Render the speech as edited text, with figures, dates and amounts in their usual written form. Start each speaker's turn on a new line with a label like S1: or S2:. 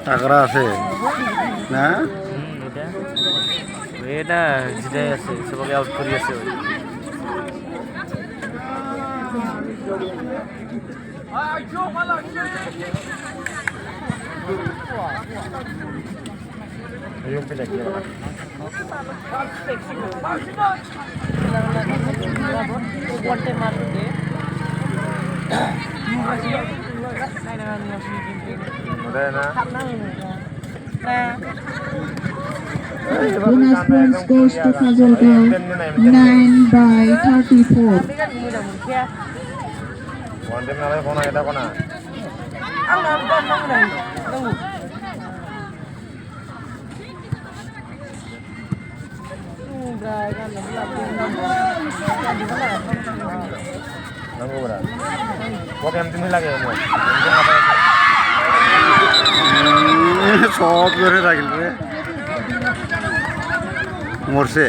S1: টাকরা আছে না
S2: এটা জিতে আছে সবাই আউট করে আছে
S3: Bonus points goes to Fazolgao 9/34.
S1: সব ধরে রাখিল রে মরছে